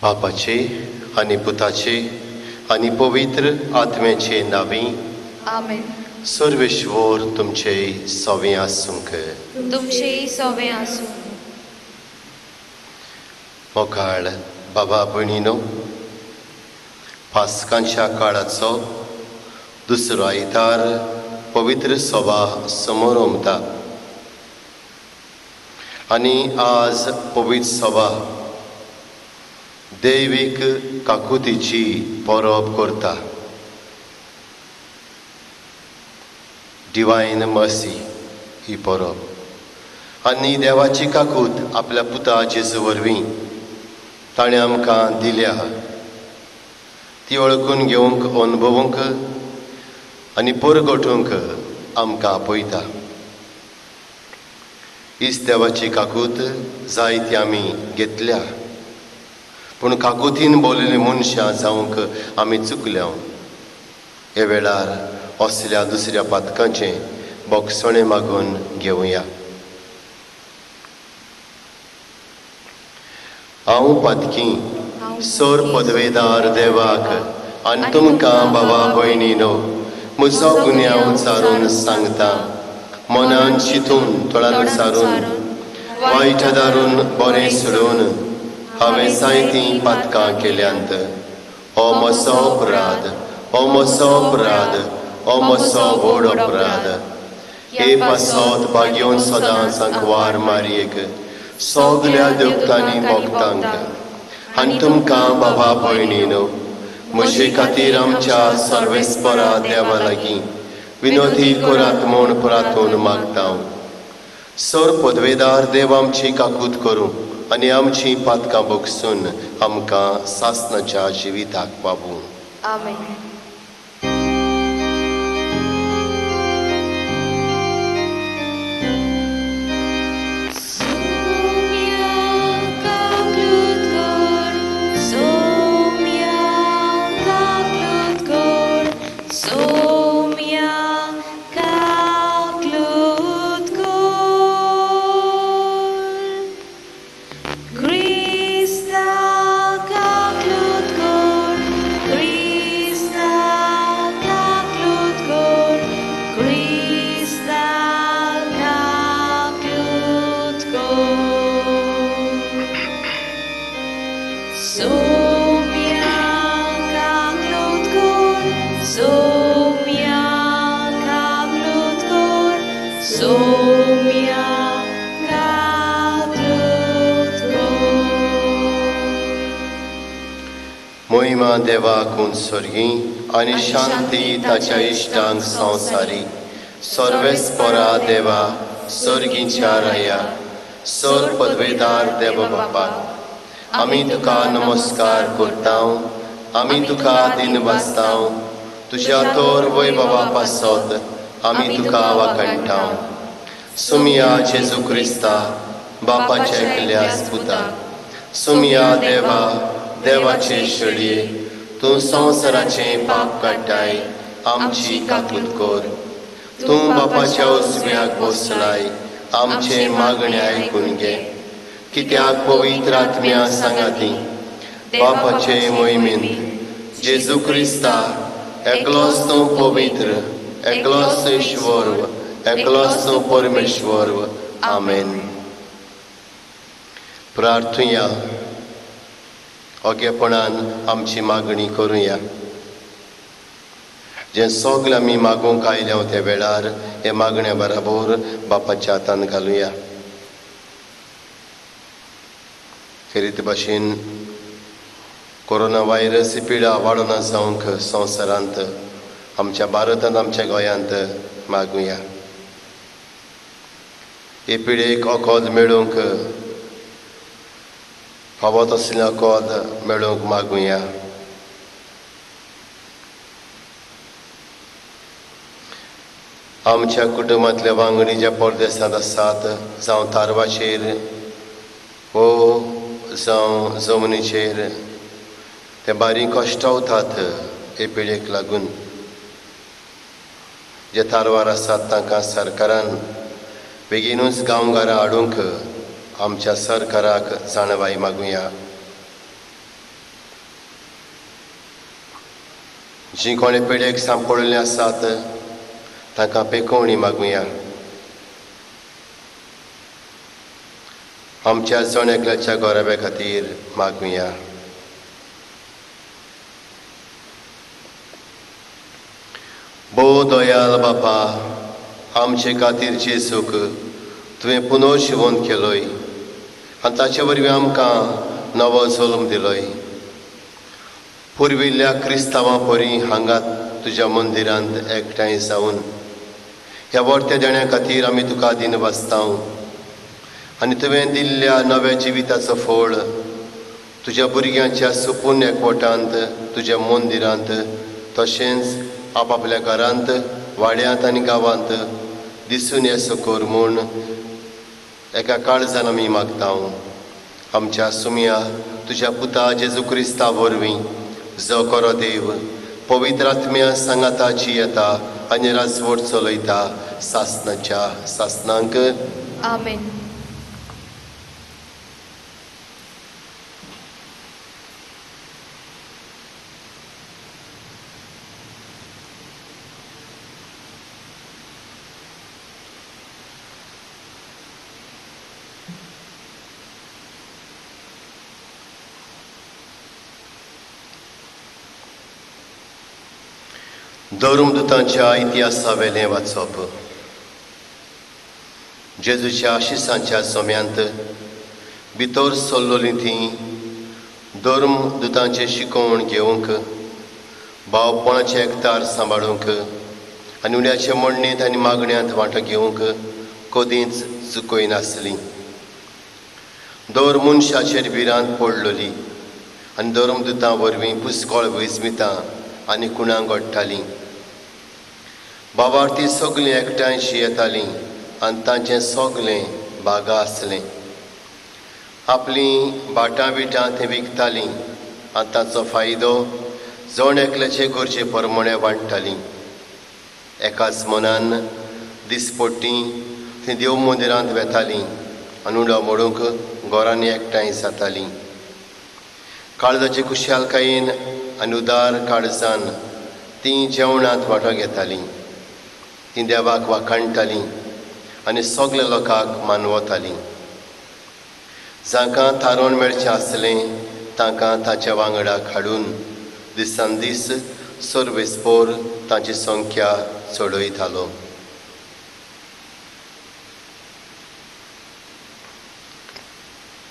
बापाचे आनी पुताचे आनी पवित्र आत्म्याचे नावी आमेन. सर्वेश्वर तुमचे सवे आसूंक. तुमचेही सवे आसूं. मोकाळ बाबा भयणीनो, पास्कांच्या काळाचो दुसरो आयतार पवित्र सभा समोर उमता आनी आज पवित्र सभा दैवीक काकुतीची परब करता. डिवायन मर्सी ही परब आनी देवाची काकूत आपल्या पुता जेजू वरवीं ताणें आमकां दिल्या ती वळखून घेवंक, अनुभवूंक आनी परगटूंक आमकां आपयता. हीच देवाची काकूत जायती आमी घेतल्या, पूण काकुतीन बोलिल्लीं मनशां जावंक आमी चुकल्या. हे वेळार असल्या दुसऱ्या पातकांचें बोगसणें मागून घेवया. हांव पातकी सर पदवेदार देवाक आनी तुमकां बाबा भयणीनो म्हजो गुन्यांव विचारून सांगता. मनान चिंतून तोळान सारून वायट दारून बरें सोडून हांवें जायतीं पातकां केल्यांत. हो म्हजो अपराध, हो म्हजो अपराध, हो म्हजो व्हड अपराध. हे पासत भाग्योन सदांच वार मारयेक सगल्या देवतांनी मोगतांक आनी तुमकां बाबा भयणीनो म्हजे खातीर आमच्या सर्वेस्परा देवा लागीं विनोदी करात म्हूण प्रार्थून मागता. सर पदवेदार देव आमची काकूत करूं आनी आमची पातकां बोगसून आमकां सासणाच्या जिविताक पावूं. आमेन. मोहिमा देवाक उंचोरगी आनी शांती ताच्या इश्टांक संवसारी. सर्वेस्परा देवा सर्गीच्या राया सर पदवेदार देव बापा, आमी तुका नमस्कार करता. आमी तुका दिन वाजता. तुज्या तोर वैभवा पासत आमी तुका वाकणटा. सुमिया जेजू क्रिस्ता बापाचे एकल्याच पुता, सुमिया देवा देवाचे शेळये, तूं संवसाराचें पाप काडटाय आमची काकूत कर. तूं बापाच्या उजव्याक बसलाय आमचे मागणे आयकून घे. कित्याक पवित्र आत्म्या सांगाती बापाचे मोहिमेंत जेजू क्रिस्ता एकलोच तूं पवित्र, एकलोच तूं ईश्वर, एकलोच तूं परमेश्वर. आमेन. प्रार्थुया. ओगेपणान आमची मागणी करुया. जे सगळें आमी मागूंक आयल्या त्या वेळार हे मागण्या बराबर बापाच्या हातान घालुया. खरें भाशेन कोरोना व्हायरस ही पिडा वाडोना जावंक संवसारांत, आमच्या भारतांत, आमच्या गोंयांत मागुया. हे पिडेक ओकोद मेळूंक फावो तसलें ओकोद मेळूंक मागुया. आमच्या कुटुंबांतले वांगडी ज्या परदेसांत आसात, जावं तारवाचेर वो जावं जमनीचेर, ते बारीक कश्टावतात हे पिडेक लागून. जे तारवार आसात तांकां सरकारान बेगीनूच गांवगारा हाडूंक आमच्या सरकाराक जाणवाय मागुया. जी कोणे पिडेक सांपडलेली आसात तांकां पेकोवणी मागुया. आमच्या जण एकल्याच्या गौरवे खातीर मागुया. भोव दयाल बापा, आमचे खातीर जेसूक तुवें पुनर्जीवन केलोय आनी ताचे वरवीं आमकां नवो जल्म दिलोय. पुर्विल्ल्या क्रिस्तांवां परी हांगा तुज्या मंदिरांत एकठांय जावन ह्या वर्त्या देण्या खातीर आमी तुका दिन बसतांव आनी तुवें दिल्ल्या नव्या जिविताचो फळ तुज्या भुरग्यांच्या सुपूर्ण एकवटांत तुज्या मंदिरांत तशेंच आपापल्या घरांत वाड्यांत आनी गांवांत दिसून येसो कर म्हूण एका काळजान आमी मागतांव. आमच्या सुमया तुज्या पुता जेजू क्रिस्ता वरवीं जो खरो देव पवित्र आत्म्या सांगाताची येता आनी राजवट चलयता सासणाच्या सासणांक. आमेन. धर्मदुतांच्या इतिहासा वेलें वाचप. जेजूच्या आशिसांच्या सोम्यांत भितर सरलोलीं तीं धर्मदुतांचे शिकोवण घेवंक भावपणाचें एकतार सांबाळूंक आनी उण्याचे मण्णेंत आनी मागण्यांत वांटो घेवंक कदींच चुकय नासलीं. दर मनशाचेर भिरांत पडलोली आनी धर्मदुतां वरवीं पुस्कळ वेंचमितां आनी कुणां घडटालीं. भावार्थी सगळीं एकठांयशीं येतालीं आनी तांचें सगळें बागा आसलें. आपलीं भाटां बिटां थंय विकतालीं आनी ताचो फायदो जण एकल्याचे गरजे प्रमाणे वांटतालीं. एकाच मनान दिसपट्टी थंय देव मंदिरांत वेतालीं आनी उडो मोडूंक घरांनी एकठांय जातालीं. काळजाचे खुशालकायेन आनी उदार काळजान तीं जेवणांत वांटो घेतालीं. तीं देवाक वाखाणटालीं आनी सगल्या लोकांक मानवतालीं. जांकां थारोवन मेळचें आसलें तांकां ताच्या वांगडा हाडून दिसान दीस सर्वेस्पोर तांची संख्या चडयतालो.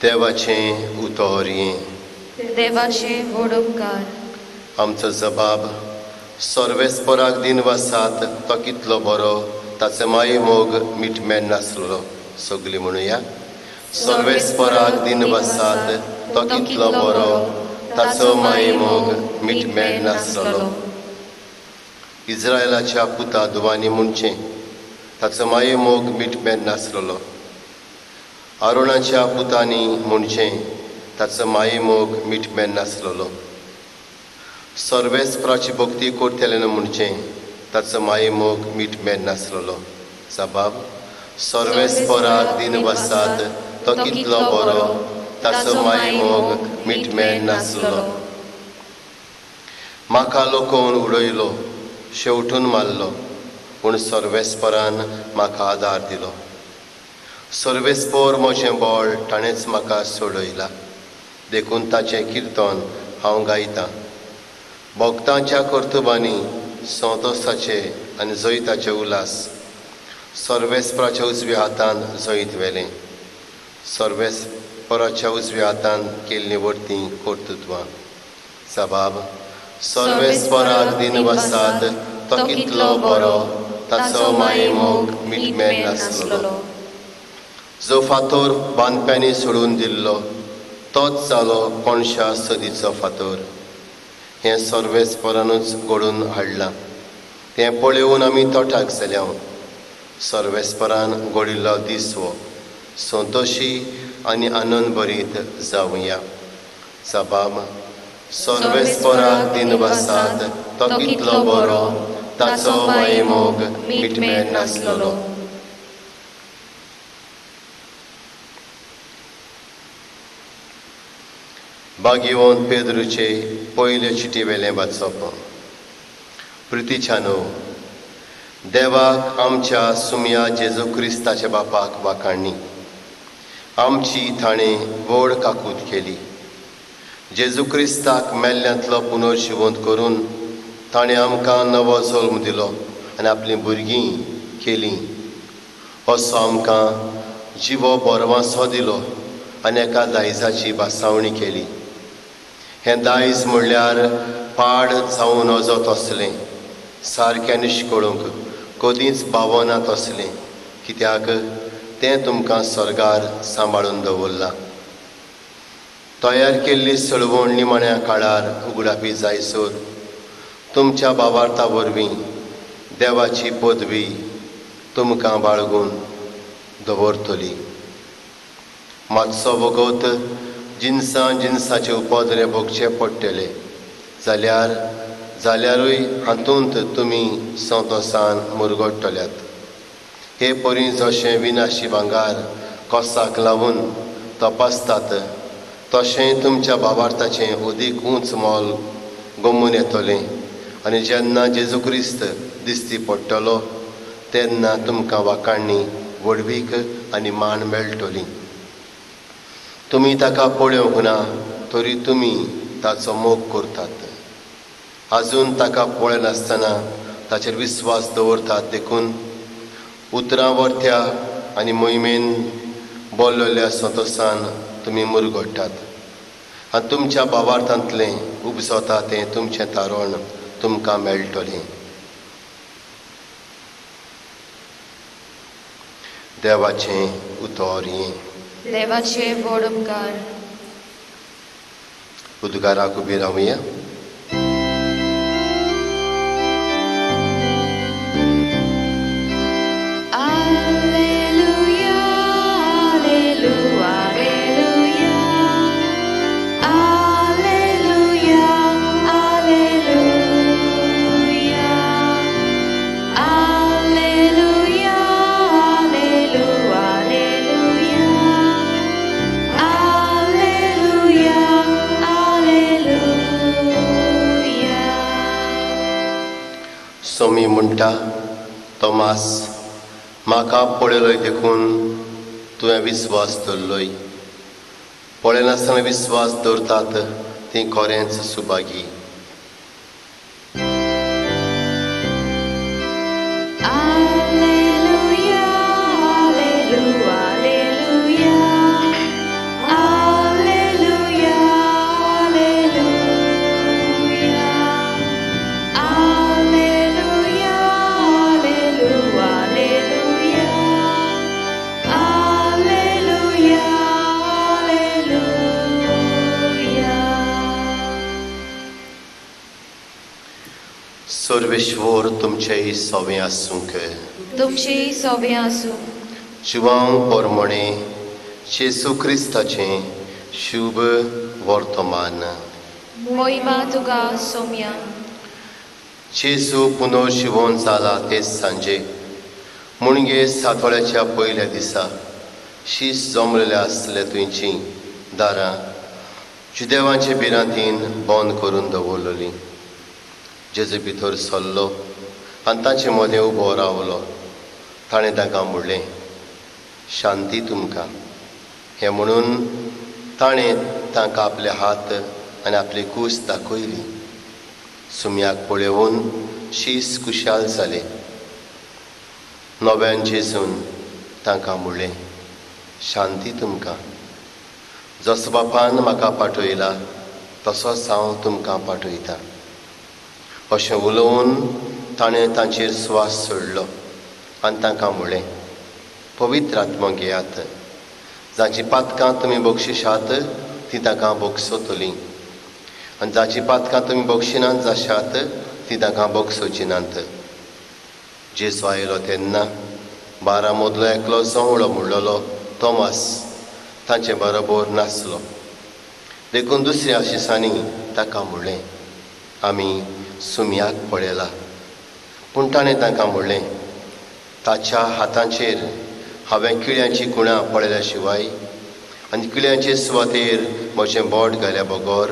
देवाचें उतर हें. देवाचे वडोपकार. आमचो जबाब सर्वेस्पराक दिन वसात तो कितलो बरो ताचो माये मोग मीठ मेळ नासलो. सगळीं म्हणुया. सर्वेस्पराक दिन वसात तो कितलो बरो ताचो माये मोग मीठ मेळ नासलो. इस्रायलाच्या पुता दुवानी म्हणचें ताचो माये मोग मीठ मेळ नासलो. आरोणाच्या पुतांनी म्हणचें ताचो माये मोग मीठ मेळ नासलो. सर्वेस्पराची भक्ती करतले म्हणचें ताचो माये मोग मीठ मेळ नासलो. जबाब सर्वेस्पराक दिन वसात तो कितलो बरो ताचो माये मोग मीठ मेळ नासलो. म्हाका लोकोवन उडयलो शेवटून मारलो पूण सर्वेस्परान म्हाका आदार दिलो. सर्वेस्पोर म्हजें बळ ताणेंच म्हाका सोडयला देखून ताचें किर्तन हांव गायतां. भक्तांच्या कर्तबांनी संतोसाचे आनी जैताचे उलास सर्वेस्पराच्या उजव्या हातान जैत वेलें. सर्वेस्पराच्या उजव्या हातान केल्लीं वर्तीं कर्तृत्वां. जबाब सर्वेस्पराक दिन वसात तो कितलो बरो ताचो माये मोग मीठ मेळ नासलो. जो फातर बांदप्यांनी सोडून दिल्लो तोच जालो कोणशा सदीचो फातर. हें सर्वेस्परानूच घडून हाडलां. तें पळयोवन आमी तोटाक जाल्या. सर्वेस्परान घडिल्लो दीस हो संतोशी आनी आनंद भरीत जावया. जबाब सर्वेस्पराक दिन वसात तो कितलो बरो ताचो माये मोग मीठ मेळ नासलो. भाग्यवंत पेद्रूचे पयले चिटी वेलें वाचप. प्रितीच्यानो, देवाक आमच्या सुमया जेजू क्रिस्ताच्या बापाक वाखाणणी. आमची ताणें व्हड काकूत केली. जेजू क्रिस्ताक मेल्ल्यांतलो पुनर्जिवंत करून ताणें आमकां नवो जल्म दिलो आनी आपलीं भुरगीं केलीं. असो आमकां जिवो बोरवांसो दिलो आनी एका दायजाची बासावणी केली. हें दायज म्हणल्यार पाड जावन वचत असलें, सारकें निश्कळूंक कदींच पावना तसलें, कित्याक तें तुमकां स्वर्गार सांबाळून दवरलां. तयार केल्ली सळवण निमाण्या काळार उगडापी जायसर तुमच्या भावार्था वरवीं देवाची पदवी तुमकां बाळगून दवरतली. मातसो वगत जिन्साचे उपद्रे भोगचे पडटले जाल्यारूय हातूंत तुमी संतोशान मुरगडटल्यात. हे परी जशें विनाशी भांगार कोसाक लावून तपासतात, तशें तुमच्या भावार्थाचें अदीक उंच मोल गमून येतलें आनी जेन्ना जेजू क्रिस्त दिसती पडटलो तेन्ना तुमकां वाखाणणी, व्हडवीक आनी मान मेळटली. तुमी ताका पळोवंक ना तरी तुमी ताचो मोग करतात. आजून ताका पळयनासतना ताचेर विस्वास दवरतात देखून उतरां वर्त्या आनी मोहिमेन बोल्लेल्या संतोशान तुमी मुरगडटात आनी तुमच्या भावार्थांतलें उपजता तें तुमचें तारण तुमकां मेळटलें. देवाचें उतर हें. देवाचे व्हड उपकार. उद्गाराक उबी रावया. सोमी म्हणटा, तोमास, म्हाका पळयलोय देखून तुवें विस्वास दवरलोय. पळयनासतना विस्वास दवरतात तीं खरेंच सुभागी. सर्वेश्वर तुमचेय सोवें आसूंक. तुमचेय सोवें आसूं. जिवांक पोरमोणे जेजू क्रिस्ताचें शुभ वर्तमान. मोहिमा तुका सोम्या. जेजू पुनर्जिवंत जाला ते सांजे मुणगे सातवड्याच्या पयल्या दिसा शीस जमलेल्या आसले तुमचीं दारां जुदेवांचे बिरांतीन बंद करून दवरलेलीं. जेजू भितर सरलो आनी ताचे मदें उबो रावलो. ताणें ताका म्हणलें, शांती तुमकां. हें म्हणून ताणें तांकां आपले हात आनी आपली कूस दाखयली. सुमयाक पळोवन शीस कुशाल जालें. नव्यान जेजून तांकां म्हणलें, शांती तुमकां. जसो बापान म्हाका पाठयला तसोच हांव तुमकां पाठयतां. अशें उलोवन ताणें तांचेर स्वास सोडलो आनी तांकां म्हणलें, पवित्र आत्मा घेयात. जाची पातकां तुमी बक्षिशात ती ताका बक्षतलीं आनी जाची पातकां तुमी बक्षिनात जाशात ती ताका बक्षोवची नात. जेजू आयलो तेन्ना 12 मदलो एकलो जवळो म्हणलेलो तोमास तांचे बरोबर नासलो. देखून दुसऱ्या आशिसांनी ताका म्हणलें, आमी सुमयाक पळयला. पूण ताणें तांकां म्हणलें, ताच्या हातांचेर हांवें किळ्यांची कुणां पळयल्या शिवाय आनी किळ्यांचे सुवातेर म्हजें बोट घाल्या बगोर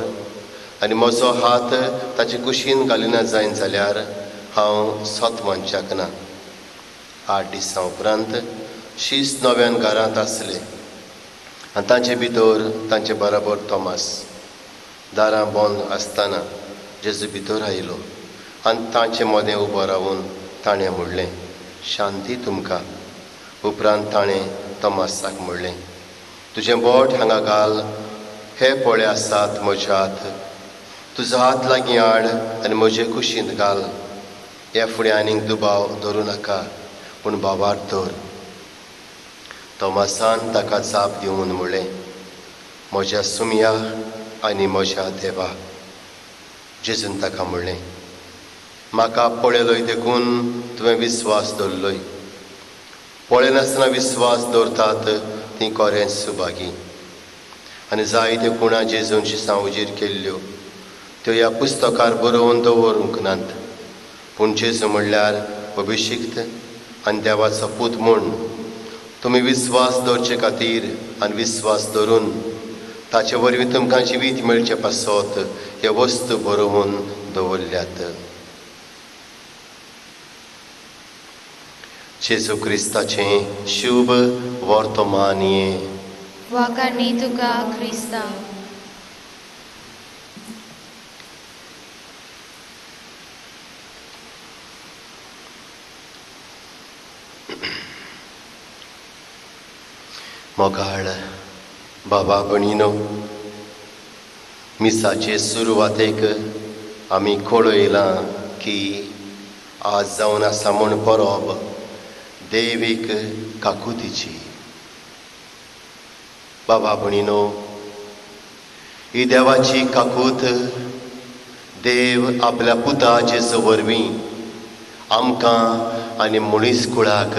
आनी म्हजो हात ताचे कुशीन घालिना जायन जाल्यार हांव सोत मनशाक ना. 8 दिसां उपरांत शीस नव्यान घरांत आसले आनी तांचे भितर तांचे बरोबर तोमास. दारां बंद आसतना जेजू भितर आयलो आनी तांचे मदें उबो रावन ताणें म्हणलें, शांती तुमकां. उपरांत ताणें तोमासाक म्हणलें, तुजें बोट हांगा घाल, हे पळे आसात म्हजे हात. तुजो हात लागीं हाड आनी म्हजे कुशींत घाल. ह्या फुडें आनीक दुबाव धरूं नाका, पूण बाबार धर. तोमासान ताका जाप दिवन म्हणलें, म्हज्या सुमया आनी म्हज्या देवा. जेजून ताका म्हणलें, म्हाका पळयलोय देखून तुवें विस्वास दवरलोय. पळयनासतना विस्वास दवरतात तीं खरेंच सुभागी. आनी जायत्यो कुणां जेजून शिसां उजीर केल्ल्यो त्यो ह्या पुस्तकार बरोवन दवरूंक नात. पूण जेजू म्हणल्यार अभिशिक्त आनी देवाचो पूत म्हूण तुमी विस्वास दवरचे खातीर आनी विस्वास दवरून ताचे वरवीं तुमकां जिवीत मेळचें पासत हे वस्तू बरोवन दवरल्यात. जेजू क्रिस्ताचें शुभ वर्तमान ये. वाकाणी तुका क्रिस्ता. मोगाळ बाबा भणीनो, मिसाचे सुरवातेक आमी कळयलां की आज जावन आसा म्हूण परब देवीक काकुतीची. बाबा भणीनो, ही देवाची काकूत देव आपल्या पुता जेजू वरवीं आमकां आनी मनीस कुळाक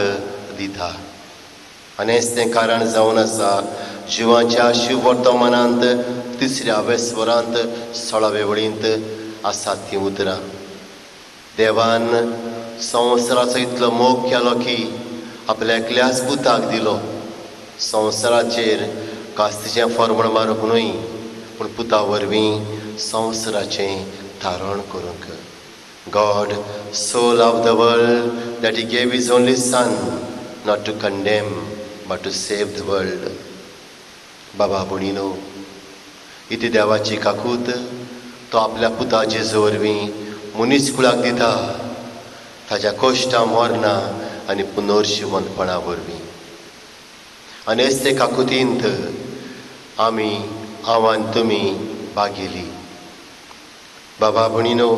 दिता. आनी हेच तें कारण जावन आसा जिवाच्या शिव वर्तमानांत 3व्या स्वरांत 16वे वळींत आसात तीं उतरां. देवान संवसाराचो इतलो मोग केलो की आपल्या एकल्याच पुताक दिलो. संवसाराचेर कास्तीचें फर्मण मारूंक न्हय, पूण पुता वरवीं संवसाराचें तारण करूंक. God so loved the world that he gave his only son, not to condemn but to save the world. बाबा भणीनो, इथे देवाची काकूत तो आपल्या पुता जेजू वरवीं मनीस कुळाक दिता, ताच्या कोश्टां मरना आनी पुनर्जीवनपणा वरवीं. आनी हेच ते काकुतींत आमी हांव आनी तुमी भागिली. बाबा भणीनो,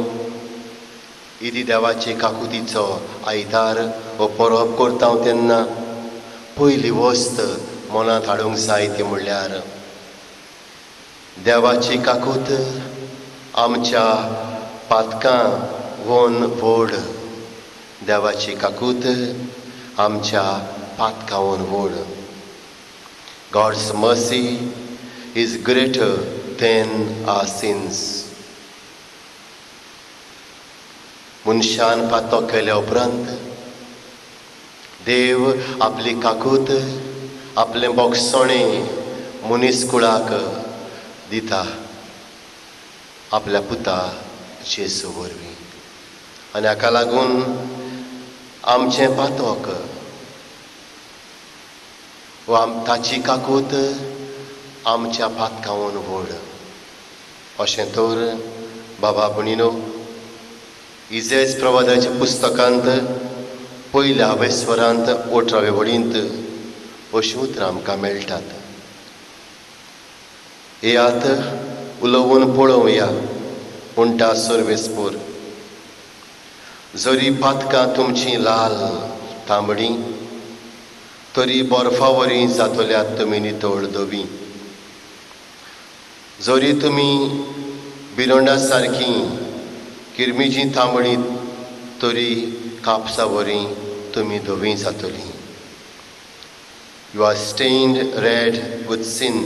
इदी देवाचे काकुतीचो आयतार हो परब करता तेन्ना पयली वस्त मनांत हाडूंक जाय ती म्हणल्यार देवाची काकूत आमच्या पातकां व्होन व्हड. देवाची काकूत आमच्या पातकां व्होन व्हड. God's mercy is greater than our sins. मनशान पातो केल्या उपरांत देव आपली काकूत आपलें बोगसोणें मनीस कुळाक दिता आपल्या पुता जेजू वरवीं. आनी हाका लागून आमचें पातोक वा ताची काकूत आमच्या पातकांवन व्हड. अशें तर बाबा भणीनो, इजेज प्रवादाच्या पुस्तकांत 1व्या स्वरांत 18वे वळींत अशीं उतरां आमकां मेळटात. येयात उलोवन पळोवया म्हणटा सर्वेस्पूर. जरी पातकां तुमचीं लाल तांबडी, तरी बर्फा वरी जातल्यात तुमी नितळ धवी. जरी तुमी बिरोंडा सारकीं किरमिजीं तांबडीत, तरी कापसा वरी तुमी धवी जातलीं. You are stained red with sin,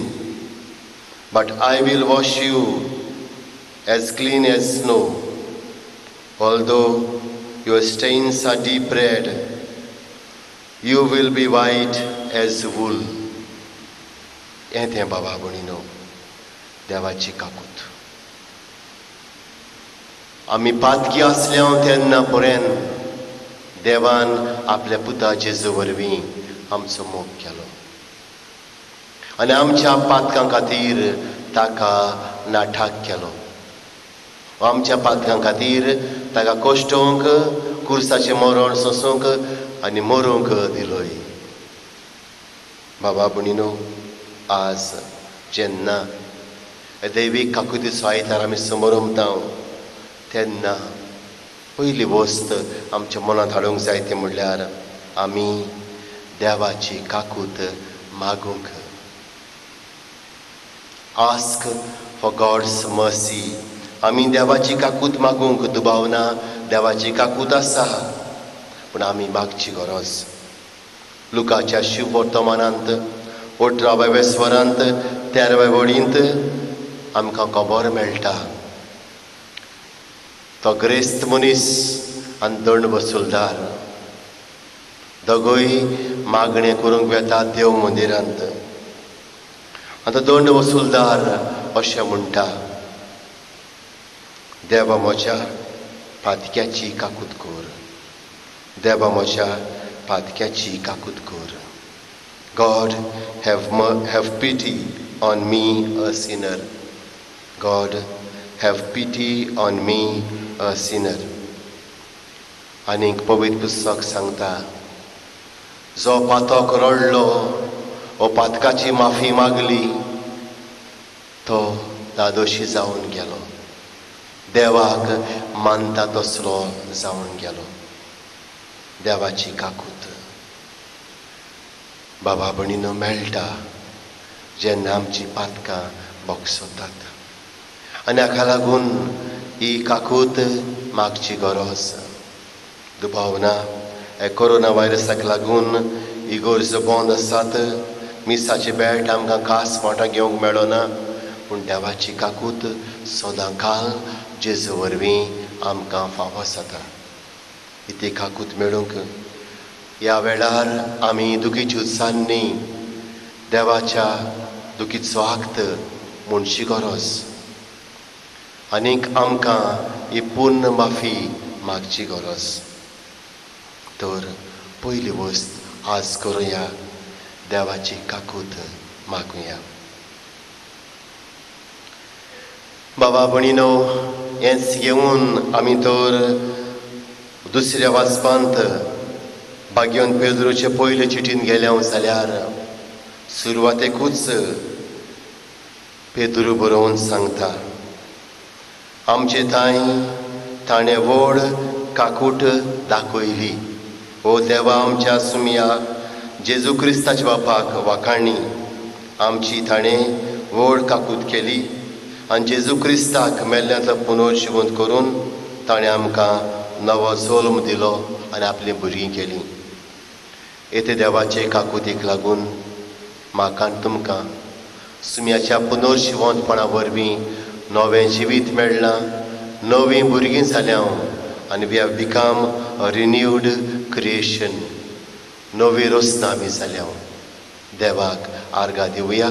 but I will wash you as clean as snow. Although your stains are deep red, you will be white as wool. हें तें बाबा भणीनो देवाची काकूत. आमी पातकी आसल्या तेन्ना पर्यंत देवान आपल्या पुता जेजू वरवीं आमचो मोग केलो आनी आमच्या पातकां खातीर ताका नाठाक केलो. आमच्या पातकां खातीर ताका कश्टोवंक कुर्साचें मरण सोंसूंक आनी मरूंक दिलोय. बाबा भणीनो, आज जेन्ना दैवीक काकुतीचो आयतार आमी समोर उमतां तेन्ना पयली वस्त आमच्या मनांत हाडूंक जाय तें म्हणल्यार आमी देवाची काकूत मागूंक. Ask for God's mercy. आमी देवाची काकूत मागूंक दुबावना. देवाची काकूत आसा पूण आमी मागची गरज. लुकाच्या शुभ वर्तमानांत 18व्या स्वरांत 13व्या वडींत आमकां खबर मेळटा तो ग्रेस्त मनीस आनी दंड वसूलदार दोगूय मागणें करूंक वेता देव मंदिरांत. आतां दंड वसूलदार अशें म्हणटा, देवा म्हज्या पातक्याची काकूत कर. देवा म्हज्या पातक्याची काकूत कर. God have pity on me a sinner. God have pity on me a sinner. आनीक पवित्र पुस्तक सांगता, जो पातक रडलो वो पातकाची माफी मागली तो दादोशी जावन गेलो. देवाक मानता तसलो जावन गेलो. देवाची काकूत बाबा भणीनो मेळटा जेन्ना आमची पातकां बोगसोतात. आनी हाका लागून ही काकूत मागची गरज. दुबावना हे कोरोना व्हायरसाक लागून इगोर्जो बंद आसात. मिसाची बेट आमकां खास मोठा घेवंक मेळना पूण देवाची काकूत सदां काल जेजू वरवीं आमकां फावो जाता. ती काकूत मेळूंक ह्या वेळार आमी दुखीची उत्सान्नी देवाच्या दुखीचो आक्त म्हणची गरज. आनीक आमकां ही पूर्ण माफी मागची गरज. तर पयली वस्त आज करुया, देवाची काकूत मागुया. बाबा भणीनो, हेंच घेवन आमी तर दुसऱ्या वाचपांत भाग्यवंत पेद्रूचे पयले चिठीन गेल्या जाल्यार सुरवातेकूच पेद्रू बरोवन सांगता, आमचे थंय ताणें व्हड काकूट दाखयली. ओ देवा, आमच्या सुमया जेजू क्रिस्ताच्या बापाक वाखाणणी. आमची ताणें व्हड काकूत केली आनी जेजू क्रिस्ताक मेल्ल्यांतलो पुनर्जिवंत करून ताणें आमकां नवो जल्म दिलो आनी आपलीं भुरगीं केलीं. येते देवाचे काकुतीक लागून म्हाका आनी तुमकां सुमयाच्या पुनर्जिवंतपणा वरवीं नवें जिवीत मेळ्ळां, नवीं भुरगीं जाल्यां आनी we have become a renewed creation. नवी रोसनां आमी जाल्यां. देवाक आर्गां दिवया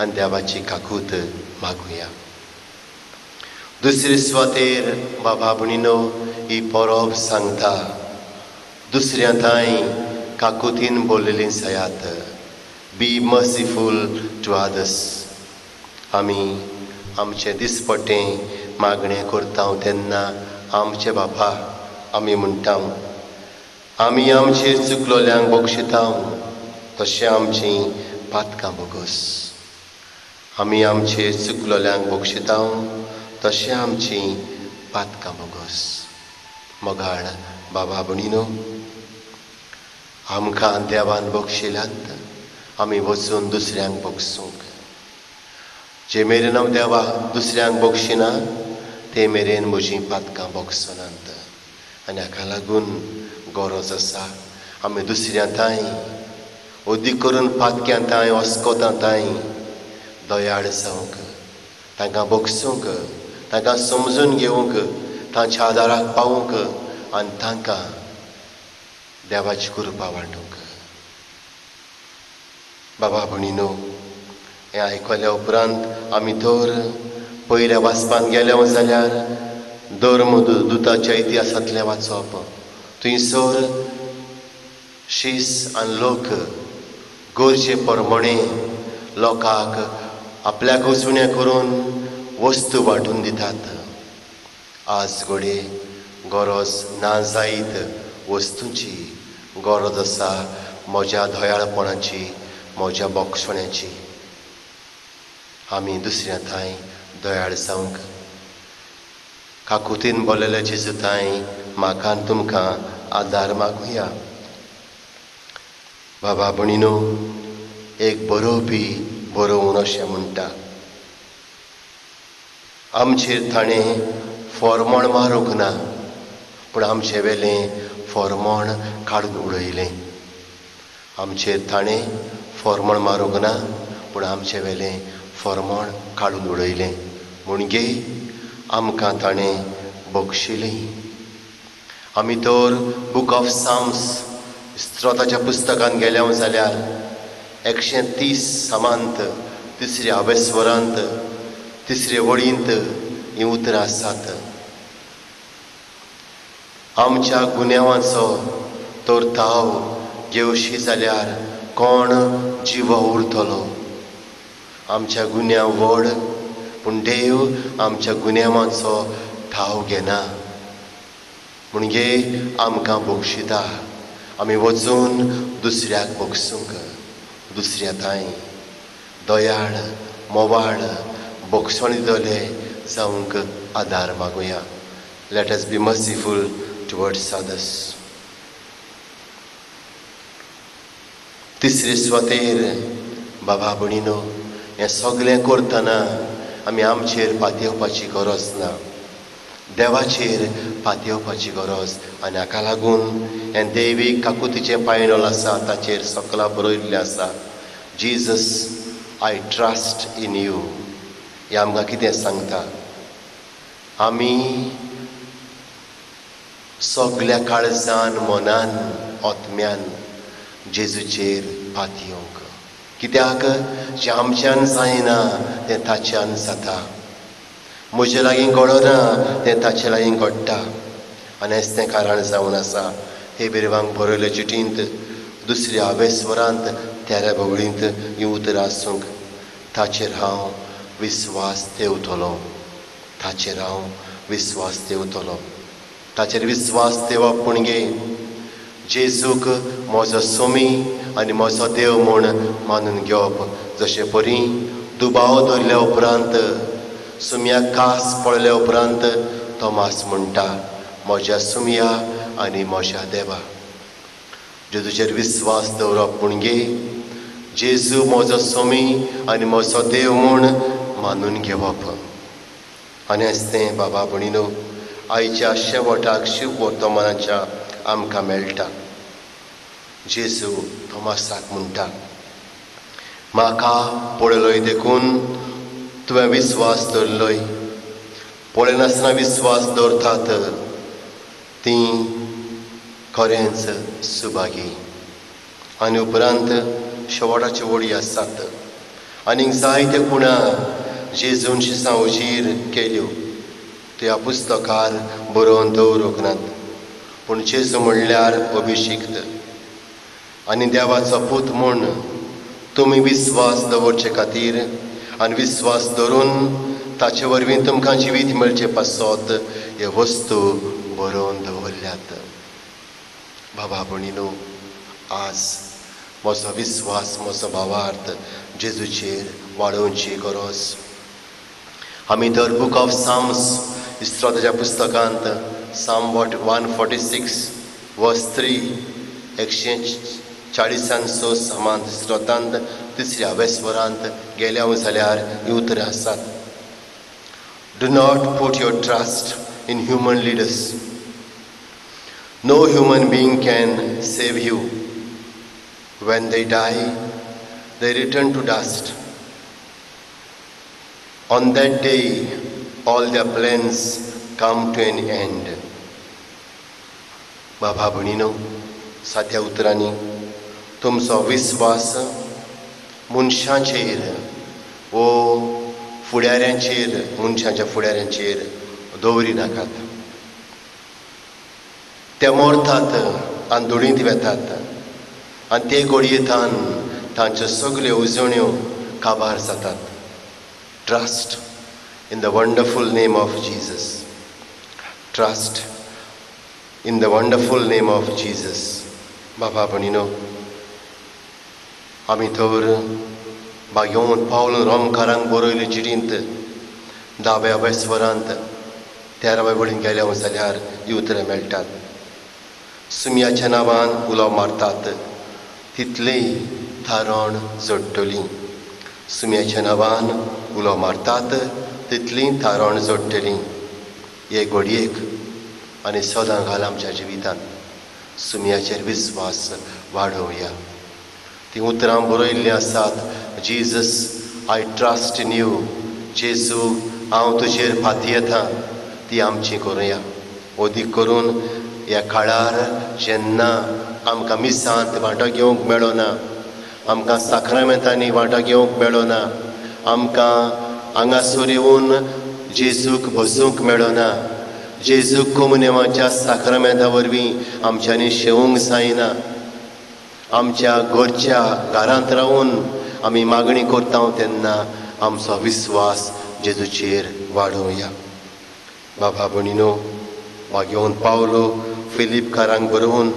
आनी देवाची काकूत मागुया. दुसरे सुवातेर बाबा भणीनो ही परब सांगता, दुसऱ्या थंय काकुतीन बोललेलीं जायात, बी मर्सिफूल टू अदर्स. आमी आमचें दिसपटें मागणें करता तेन्ना आमचे बापा आमी म्हणटा, आमी आमचेर चुकलोल्यांक बक्षिता तशें आमचीं पातकां बोगस. आमी आमचेर चुकलोल्यांक बक्षिता तशें आमचीं पातकां बोगस. मोगाळ बाबा भणीनो, आमकां देवान बक्षिल्यांत आमी वचून दुसऱ्यांक बक्षूंक. जे मेरेन हांव देवा दुसऱ्यांक बक्षिना ते मेरेन म्हजीं पातकां बक्षनात. आनी हाका लागून गरज आसा आमी दुसऱ्यां थंय, अदीक करून पातक्यां थंय, वस्कोतां थंय दयाळ जावंक, तांकां बक्षूंक, तांकां समजून घेवंक, तांच्या आदाराक पावूंक आनी तांकां देवाची कृपा वांटूंक. बाबा भणीनो, हें आयकल्या उपरांत आमी तर पयल्या वाचपान गेले जाल्यार धर्मदुताच्या इतिहासांतलें वाचप, थंयसर शीस आनी लोक गरजे प्रमाणे लोकांक आपल्याक उसुणें करून वस्तू वांटून दितात. आज घोडे गरज ना जायत वस्तूंची, गरज आसा म्हज्या दयाळपणाची, म्हज्या बोगसपणाची. आमी दुसऱ्या थंय दयाळ जावंक, काकुतीन बोललेल्या जेजू थंय म्हाका आनी तुमकां आदार मागुया. बाबा भणीनो, एक बरोवपी बरोवन अशें म्हणटा, आमचेर ताणें फॉर्मण मारूंक ना, पूण आमचे वेलें फॉर्मण काडून उडयलें. आमचेर ताणें फॉर्मण मारूंक ना, पूण आमचे वेलें फॉर्मण काडून उडयलें. म्हणजे आमकां ताणें बक्षिलें. आमी तर बूक ऑफ साम्स स्त्रोताच्या पुस्तकांत गेल्या जाल्यार 130 सामांत 3ऱ्या अवेस्वरांत 3रे वळींत हीं उतरां आसात. आमच्या गुन्यांवाचो तर ताव घेवशी जाल्यार कोण जिवो उरतलो. आमच्या गुन्यांव व्हड, पूण देव आमच्या गुन्यांवाचो ठाव घेना. म्हणजे आमकां बक्षिता. आमी वचून दुसऱ्याक बक्षूंक, दुसऱ्या थंय दयाळ मोवाळ बक्षण दितले जावंक आदार मागुया. Let us be merciful towards others. तिसरे सुवातेर बाबा भणीनो, हें सगळें करतना आमी आमचेर पातयेवपाची गरज ना, देवाचेर पातयेवपाची गरज. आनी हाका लागून हें दैवीक काकुतीचें पायंडोल आसा, ताचेर सकला बरयल्लें आसा, Jesus I trust in you. हें आमकां कितें सांगता? आमी सगल्या काळजान मनान आत्म्यान जेजूचेर पातयेवंक. कित्याक जें आमच्यान जायना तें ताच्यान जाता. म्हजे लागीं घडना तें ताचे लागीं घडटा. आनी हेंच तें कारण जावन आसा. हे बिरवांक बरयले चिटींत 2ऱ्या अवेस्वरांत 13व्या वळींत हीं उतरां आसूंक, ताचेर हांव विस्वास देंवतलो. ताचेर हांव विस्वास देंवतलो. ताचेर विस्वास देवप म्हणजे जेजूक म्हजो सोमी आनी म्हजो देव म्हूण मानून घेवप. जशें परी दुबाव धरल्या उपरांत, सुमयाक कास पडल्या उपरांत तोमास म्हणटा, म्हज्या सुमया आनी म्हज्या देवा. जेजूचेर विस्वास दवरप म्हणजे जेजू म्हजो सोमी आनी म्हजो देव म्हूण मानून घेवप. आनी हेंच तें बाबा भणीनो आयच्या शेवटाक शिव वर्तमानाच्या आमकां मेळटा. जेजू तोमासाक म्हणटा, म्हाका पळयलोय देखून तुवें विस्वास दवरलोय. पळयनासतना विस्वास दवरतात तीं खरेंच सुभागी. आनी उपरांत शेवटाच्यो वळी आसात. आनीक जायते कुणा जेजून शिसां उजीर केल्यो त्यो ह्या पुस्तकार बरोवन दवरूंक नात. पूण जेजू म्हणल्यार अभिशिक्त आनी देवाचो पूत म्हूण तुमी विस्वास दवरचे खातीर आनी विस्वास दवरून ताचे वरवीं तुमकां जिवीत मेळचें पासत हे वस्तू बरोवन दवरल्यात. बाबा भणीनो, आज म्हजो विस्वास म्हजो भावार्थ जेजूचेर वाडोवची गरज. आमी दर बूक ऑफ साम्स इस्त्रोताच्या पुस्तकांत साम 146 वर्स 3 146 सामांत स्त्रोतांत 3ऱ्या अवेस्वरांत गेल्या जाल्यार हीं उतरां आसात. Do not put your trust in human leaders. No human being can save you. When they die, they return to dust. On that day, all their plans come to an end. बाबा भणीनो, साद्या उतरांनी तुमचो विस्वास मनशांचेर वो फुडाऱ्यांचेर, मनशांच्या फुडाऱ्यांचेर दवरी नाकात. ते मोरतात आनी धुळींत वेतात आनी ते घडयेंतान तांच्यो सगल्यो उजवण्यो काबार जातात. Trust in the wonderful name of Jesus. Trust in the wonderful name of Jesus. बाबा भणिनो, आमी तर घेवन पावलो रोमकारांक बरयल्यो चिडींत 10व्या वेस्वरांत 13व्या वडीन गेल्या जाल्यार ही उतरां मेळटात. सुमयाच्या नांवान उलो मारतात तितली थारोण जोडटली. सुमयाच्या नांवान उलो मारतात तितली थारोण जोडटली. हे घडयेक आनी सदां घाल आमच्या जिवितांत सुमयाचेर विस्वास वाडोवया. ती उतरां बरयल्लीं आसात. Jesus, I trust in you. जेजू, हांव तुजेर फाती येता. ती आमची करुया. ओदीक करून ह्या काळार जेन्ना आमकां मिसांत वांटो घेवंक मेळना, आमकां साक्रामेंतांनी वांटो घेवंक मेळना, आमकां हांगासर येवन जेजूक बसूंक मेळना, जेजूक कमुनियमाच्या साक्रामेंता वरवीं आमच्यांनी शेवूंक जायना, आमच्या घरच्या घरांत रावून आमी मागणी करता तेन्ना आमचो विस्वास जेजूचेर वाडोवया. बाबा भणिनो, वा घेवन पावलो फिलिपकारांक बरोवन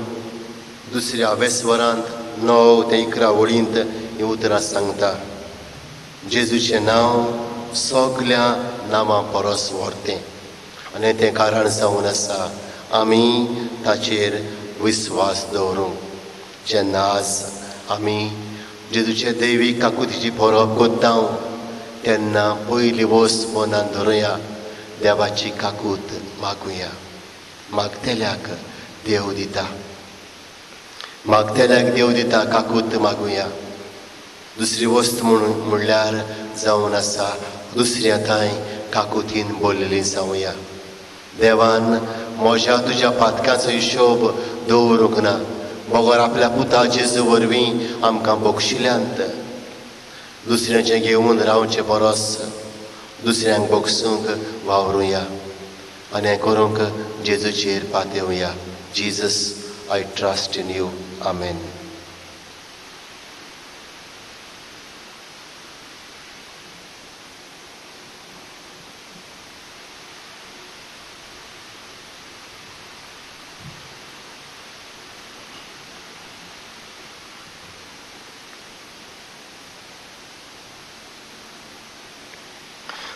2ऱ्या वेस्वरांत 9 ते 11 वळींत ही उतरां सांगता. जेजूचें नांव सगल्या नांवां परस व्हरतें आनी तें कारण जावन आसा आमी ताचेर विस्वास दवरूंक. जेन्ना आज आमी जेजूचे दैवीक काकुतीची परब करता तेन्ना पयली वस्त मनांत धरुया, देवाची काकूत मागुया. मागतेल्याक देव दिता. मागतेल्याक देव दिता काकूत मागुया. दुसरी वस्त म्हणल्यार जावन आसा दुसऱ्या थंय काकुतीन बोललेली जावया. देवान म्हज्या तुज्या पातकाचो हिशोब दवरूंक ना. बगर आपल्या पुता जेजू वरवीं आमकां बक्षिल्यांत दुसऱ्याचें घेवन रावचें परस दुसऱ्यांक बक्षूंक वावरुया आनी हें करूंक जेजूचेर पातयेवया. Jesus, I trust in you. आमेन.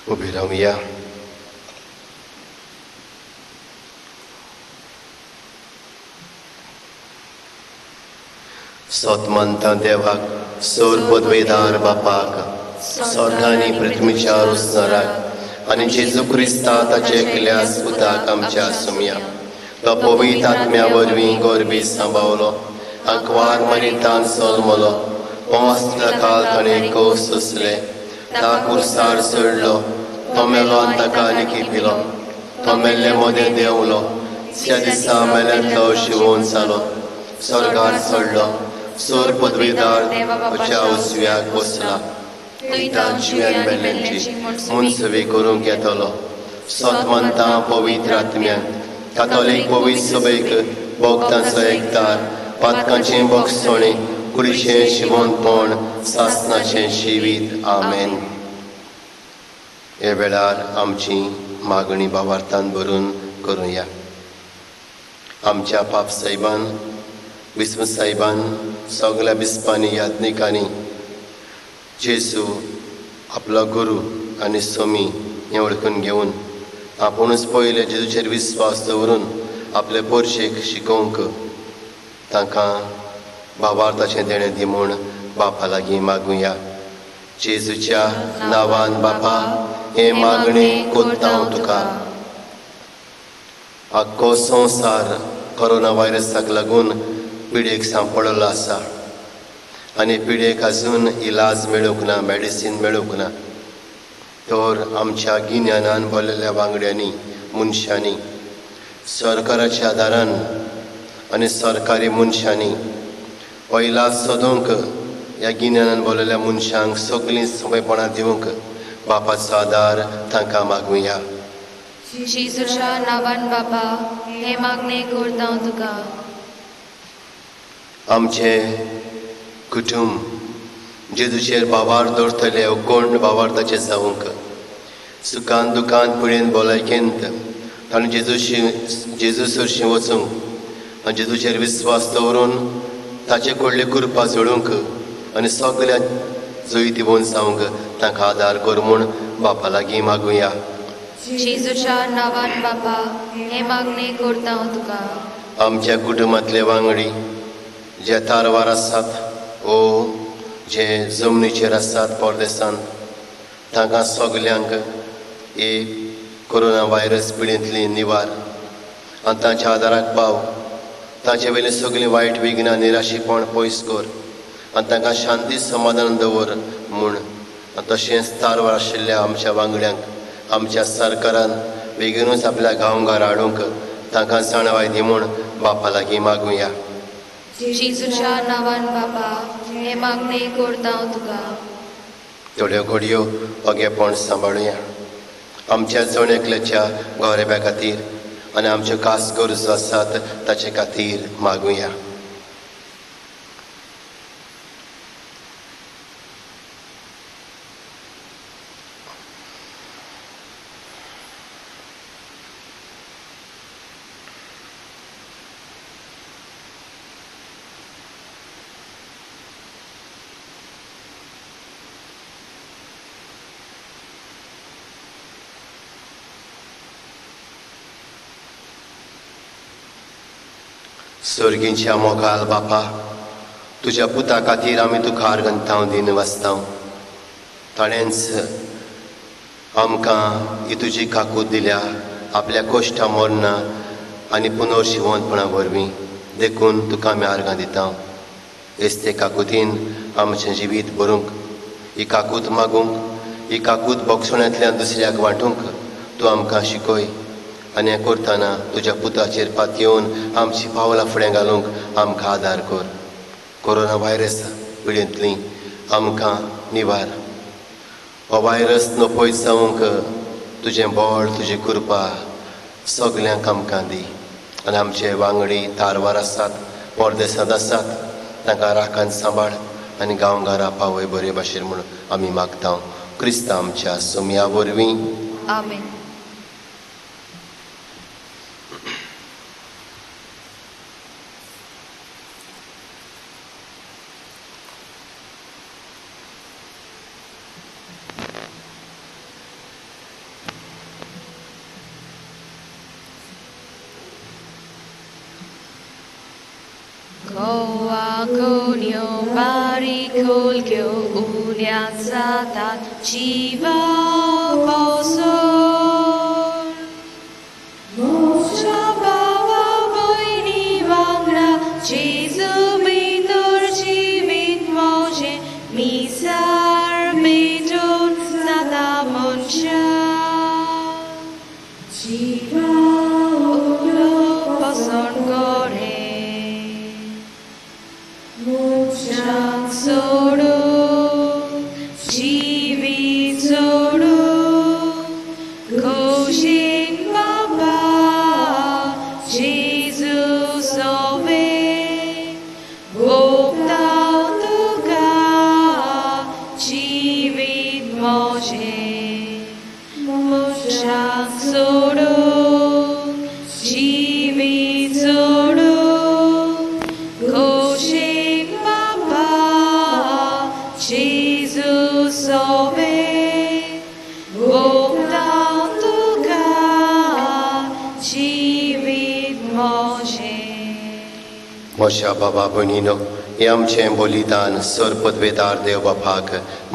उबी रावया. सोतमंता देवाक, सोर पदवेदार बापाक, स्वर्गांनी पृथ्वीच्या रुसणाराक आनी जेजू क्रिस्ता ताचे एकल्या पुताक आमच्या सुमया तो पवित्र आत्म्या वरवीं गोरबी सांबावलो, आंकवार मरितान सोलमलो, पोंसल्या काल ताणें कोस सोंसले, ता कुर्सार चडलो, तो मेलो आनी ताका निखिपिलो, तो मेल्ले मोदें देंवलो, त्या दिसा मेल्यांतलो शिवून जालो, स्वर्गार चडलो, सोर पदवीदार देवाच्या उजव्याक बसला, जिव्यान मेल्ल्यांची मुनसवी करूंक येतलो. सोतमंतां पवित्र आत्म्यान, कातोलीक पवित्र सभेक भोगतांचो एकतार, पातकांचें बक्षोणी, कुडीचें शिवणपण, सासणाचें शिवीत. आमेन. हे वेळार आमची मागणी भावार्थान भरून करुया. आमच्या पाप साहेबान, विस्म साहेबान, सगल्या बिस्पांनी याज्ञिकांनी जेजू आपलो गुरू आनी सोमी हें वळखून घेवन आपुणूच पयले जेजूचेर विस्वास दवरून आपले पोरशेक शिकोवंक तांकां भावार्थाचें देणें दी म्हूण बापा लागीं मागुया. जेजूच्या नांवान बापा हे मागणें कोत्ता हांव तुका. आख्खो संवसार कोरोना व्हायरसाक लागून पिडेक सांपडलो आसा आनी पिडेक आजून इलाज मेळूंक ना, मेडिसीन मेळूंक ना. तर आमच्या गिन्यानान भरलेल्या वांगड्यांनी, मनशांनी, सरकाराच्या आदारान आनी सरकारी मनशांनी हो इलाज सोदूंक ह्या गिन्यानान भरलेल्या मनशांक सगळीं सोंपेपणां दिवंक बापाचो आदार तांकां मागुया. जेजूच्या नांवान बापा हे मागणे करता हांव तुका. आमचे कुटुंब जेजूचेर बाबार दवरतले कोण बाबार ताचे जावंक सुखान दुखान पिळेन भलायकेंत ताणें जेजू सरशी वचूंक आनी जेजूचेर विस्वास दवरून ताचे कडले कृपा जोडूंक आनी सगळ्या जैती भोवन जावंक तांकां आदार कर म्हूण बापा लागीं मागुया. जेजूच्या नांवान बापा हे मागणे करता हांव तुका. आमच्या कुटुंबांतले वांगडी जे तारवार आसात ओ जे जमनीचेर आसात परदेसांत तांकां सगल्यांक एक कोरोना व्हायरस पिडेंतली निवार आनी तांच्या आदाराक पाव. तांचे वयले सगळीं वायट विघ्नां निराशीपण पयस कर आनी तांकां शांती समाधान दवर म्हूण. तशेंच तारवार आशिल्ल्या आमच्या वांगड्यांक आमच्या सरकारान बेगीनूच आपल्या गांवघर हाडूंक तांकां जाणवाय दी म्हूण बापा लागीं मागुया. जेजूच्या नांवान बापा हे मागणे करता हांव तुका. थोड्यो घडयो ओगेपण सांबाळुया. आमच्या जण एकल्याच्या गौरव्या खातीर आनी आमच्यो खास गरजो आसात ताचे खातीर मागुया. सर्गींच्या मोगाल बापा तुज्या पुता खातीर आमी तुका आर्गंतांव दिन वाचता. ताणेंच आमकां ही तुजी काकूट दिल्या आपल्या कोश्टा मरना आनी पुनर्शिवंतपणा वरवीं देखून तुका आमी आर्गां दिता. हेच ते काकुतीन आमचें जिवीत भरूंक ही काकूट मागूंक ही काकूट बोगसोण्यांतल्यान दुसऱ्याक वांटूंक तूं आमकां शिकय. आनी हें करतना तुज्या पुताचेर पातयेवन आमची पावलां फुडें घालूंक आमकां आदार कर. कोरोना व्हायरस पिडेंतली आमकां निवार. हो व्हायरस नपयत जावंक तुजें बळ तुजी कृपा सगल्यांक आमकां दी. आनी आमचे वांगडी तारवार आसात परदेसांत आसात तांकां राखान सांबाळ आनी गांवघरां पावय बरे भाशेन म्हूण आमी मागता. क्रिस्तांव आमच्या सुमया वरवीं आमेन. Koa konio bari kolkio uliansata jiva posol. Mocha bawa boini wangla Jesu bitor jivit moje misar bitor sata moncha. Jiva ulo poson gore. Mochang sodu, jivit sodu, koshin baba, Jesus ove, bogda tuka, jivit moje. Mochang sodu, jivit sodu, koshin Jesus ove, bogdan tuka, jivit moje. मोशा बाबा भयणीनो हें आमचें बलिदान sir पदवेदार देव बापाक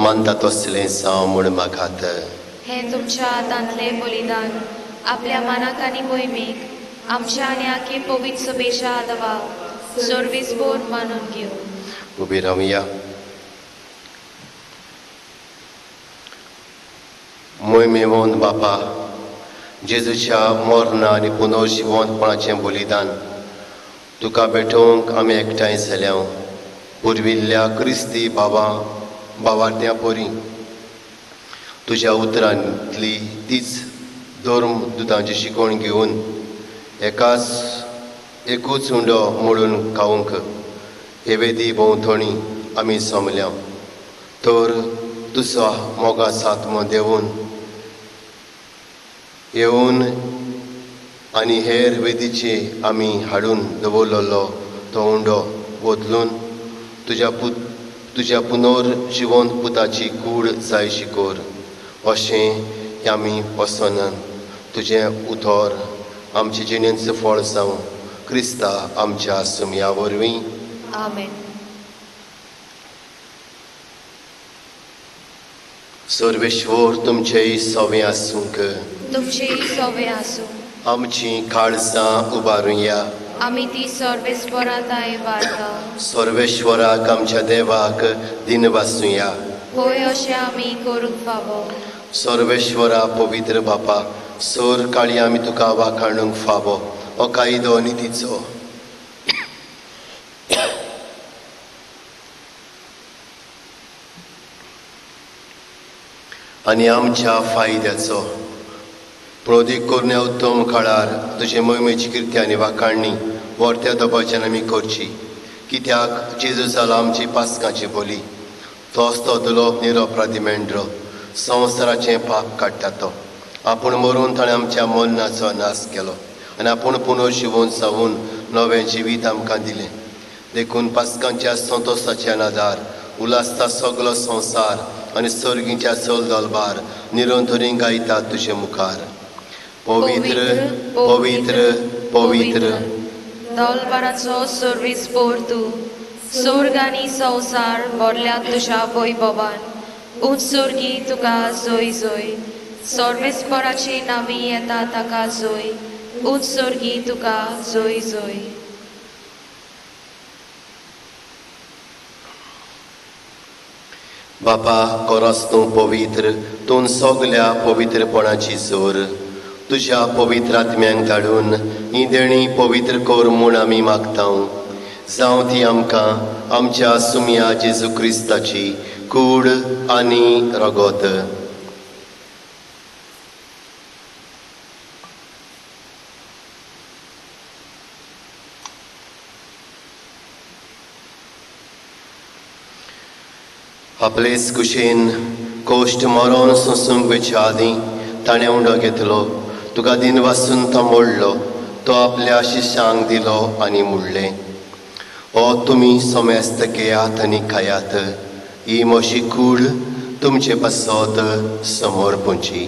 मानता तसलें जावं म्हूण मागात. हे तुमच्या हातांतले बलिदान आपल्या मनाक आनी मोहिमेक आमच्या आनी आख्खे पवित्र सभेच्या आदवा सर्विसभर मानून घेऊ. उबी रावया. मोहिमेवंत बापा जेजूच्या मरणा आनी पुनर्जिवंतपणाचें बलिदान तुका भेटोवंक आमी एकठांय जाल्या पुर्विल्ल्या क्रिस्ती भावार्थ्यां परी तुज्या उतरांतली तीच धर्म दुतांची शिकवण घेवन एकाच एकूच उंडो मोडून खावंक हे वेदी भोंवतणी आमी सोमल्या तर तुजो मोगास आत्मो देवून येवन आनी हेर वेदीचे आमी हाडून दवरलेलो तो उंडो बदलून तुज्या पुनोर जिवंत पुताची कूड जाय शिकोर अशें आमी पसोनान तुजें उतर आमचे जिणेंचें फळ जावं क्रिस्ता आमच्या सुमया वरवीं आमेन. सर्वेश्वर तुमचेय सवें आसूंक तुमचेही सवे आसूं. आमची काळजां उबारुया. आमी ती सर्वेस्पराताय वार्ता. सर्वेश्वराक आमच्या देवाक दिनवासुया. होय अशें आमी करूंक फावो. सर्वेश्वरा पवित्र बापा सोर काळी आमी तुका वाखाणूंक फावो हो कायदो नितीचो आनी आमच्या फायद्याचो प्रोदीक कोरण्या उत्तम काळार तुजे मोहिमेची किर्ती आनी वाखाणणी वर्त्या दबाच्यान आमी करची कित्याक जेजू जाला आमची पासकांची बोली तोच तो दुलो निरपराधी मेंढरो संवसाराचें पाप काडटा तो आपूण मरून ताणें आमच्या मरणाचो नाश केलो आनी आपूण पुनर्जिवन जावून नवें जिवीत आमकां दिलें देखून पासकांच्या संतोशाचे नदार उलासता सगलो संवसार आनी सर्गीच्या चल दलबार निरंतरी गायता तुजे मुखार पवित्र पवित्र पवित्र दलबाराचो सर्वेस्पोर तूं स्वर्ग आनी संवसार भरल्यात तुज्या वैभवान उत्सर्गी तुका जोय जोय सर्वेस्पराची नावी येता ताका जोय उत्सर्गी तुका जोय जोय. बापा कोरोस तूं पवित्र तूं सगल्या पवित्रपणाची जोर तुज्या पवित्र आत्म्यांक धाडून ही देणी पवित्र कोर म्हूण आमी मागतां जावं ती आमकां आमच्या सुमया जेजू क्रिस्ताची कूड आनी रगत. आपलेच कुशेन कोश्ट मरोन सोंसूंक वेच्या आदीं ताणें उंडो घेतलो तुका दिन वासून तो मोडलो तो आपल्या शिश्यांक दिलो आनी मुडलें हो तुमी सोमेस्त घेयात आनी खायात ही मोशी कूड तुमचे पासत समोर पोंची.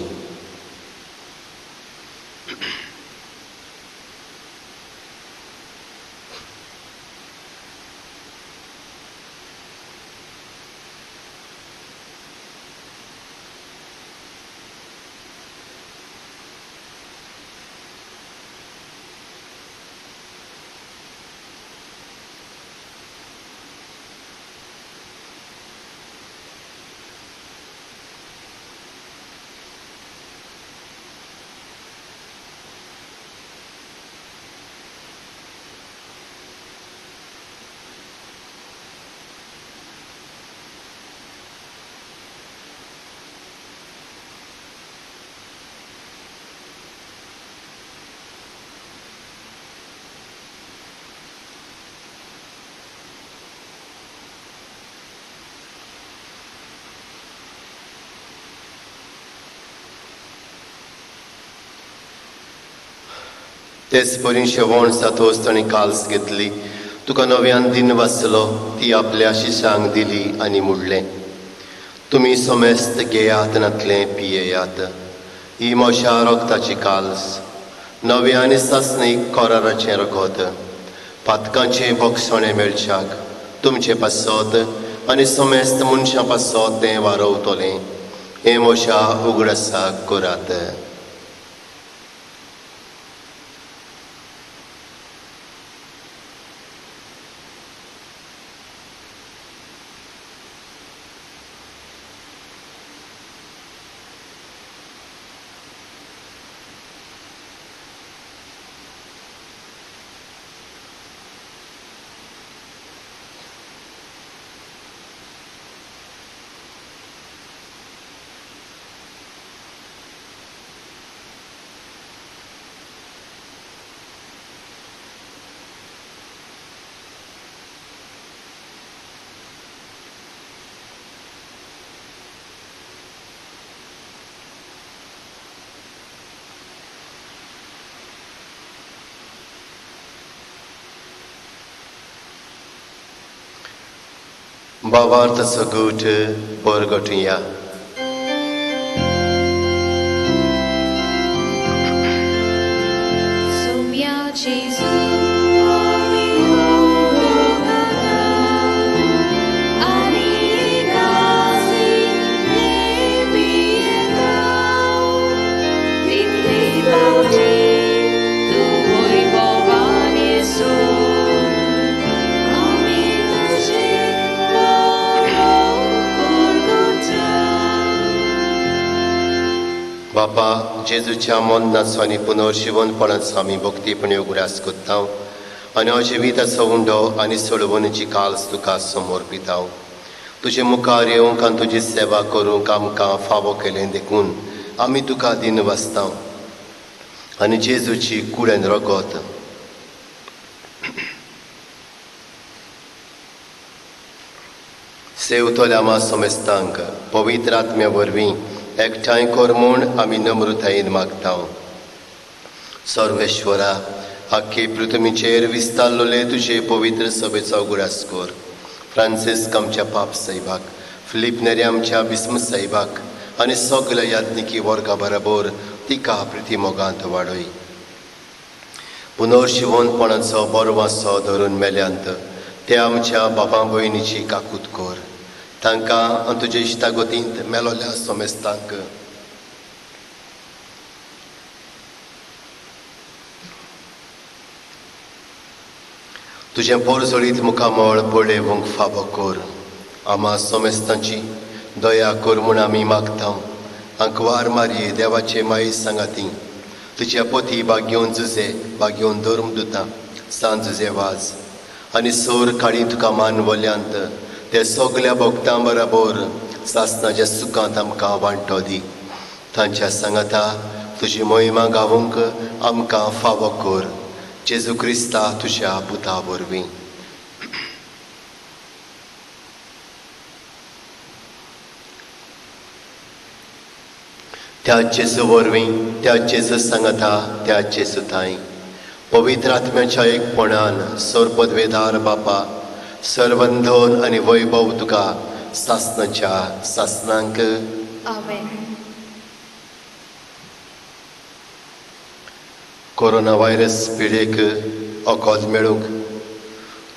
तेच परीन शेवण सातोस ताणें काल्स घेतली तुका नव्यान दिन वाचलो ती आपल्या शिश्यांक दिली आनी मुडलें तुमी सोमेस्त घेयात नातलें पियेयात ही मोशा रोगताची काल्स नवे आनी सासणीक कोराराचें रगत पातकांचें भक्षणें मेळच्याक तुमचे पासत आनी सोमेस्त मनशां पासत तें वारवतलें हें मोशा उगडासाक करात. भावार्थ सगूट परगटुया. Sumia Jesu बापा जेजूच्या मोन्नाचो आनी पुनर्जीवनपणाचो आमी भक्तीपणे उगडास कोत्तांव आनी हो जिविताचो उंडो आनी सोडवणीची काल्स तुका समर्पितांव. तुजे मुखार येवंक आनी तुजी सेवा करूंक आमकां फावो केलें देखून आमी तुका दिन वाचतांव आनी जेजूची कुळेन रगत सेवतोल्या आमा समेस्तांक पवित्र आत्म्या वरवीं एकठांय कर म्हूण आमी नम्रतायेन मागतांव. सर्वेश्वरा, आख्खे पृथ्वीचेर विस्तारलोले तुजे पवित्र सभेचो उगडास कर. फ्रांसिस्क आमच्या पाप साहेबाक, फिलीप नेरे आमच्या बिस्म साहेबाक आनी सगल्या याज्ञिकी वर्गा बरोबर तिका प्रितीमोगांत वाडय. पुनर्जीवनपणाचो बरो वासो धरून मेल्यांत ते आमच्या बाबा भयणीची काकूत कर. तांकां आनी तुजे इश्टागतींत मेलोल्या समेस्तांक तुजें पोरजोळीत मुखामळ पळोवंक फावो कर. आमा समेस्तांची दया कर म्हूण आमी मागतांव. आंकवार मारये देवाचे माई सांगाती तुज्या पोती बाग्योन जुजे बाग्योन धर्मदुतां सांज जुजे वाज आनी सोर काडी तुका मान वल्यांत ते सगल्या भक्तां बरोबर सासणाच्या सुखांत आमकां वांटो दी. तांच्या सांगाता तुजी मोहिमा गावूंक आमकां फावो कर. जेजू क्रिस्ता तुज्या पुता वरवीं. त्या जेजू वरवीं, त्या जेजू सांगाता, त्या जेजू थंय पवित्र आत्म्याच्या एकपणान सरपदवेदार बापा सर्वंधन आनी वैभव तुका सासणाच्या सासणांक Amen. कोरोना व्हायरस पिडेक ओकोद मेळूंक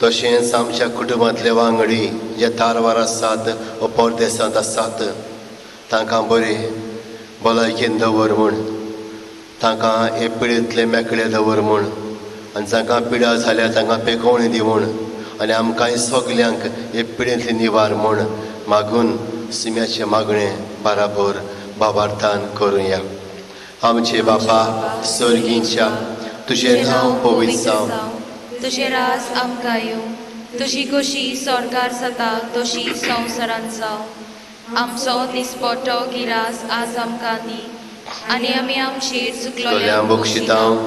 तशेंच आमच्या कुटुंबांतले वांगडी जे तारवार आसात वा परदेसांत आसात तांकां बरे भलायकेन दवर म्हूण, तांकां हे पिडेंतले मेकळे दवर म्हूण आनी जांकां पिडा जाल्यार तांकां पेकोवणी दी म्हूण आनी आमकांय सगल्यांक हे पिडेंतली निवार म्हूण मागून सिम्याचें मागणें बाराबर बाबार्थान करुया. आमचे बापा स्वर्गींच्या तुजें नांव पवित्र जावं, तुजें राज आमकां येवं, तुजी कुशी स्वर्गार जाता तशी संवसारांत जावं. आमचो दिसपट्टो गिरास आज आमकां दी आनी आमी आमचेर चुकलोल्यांक बक्षितांव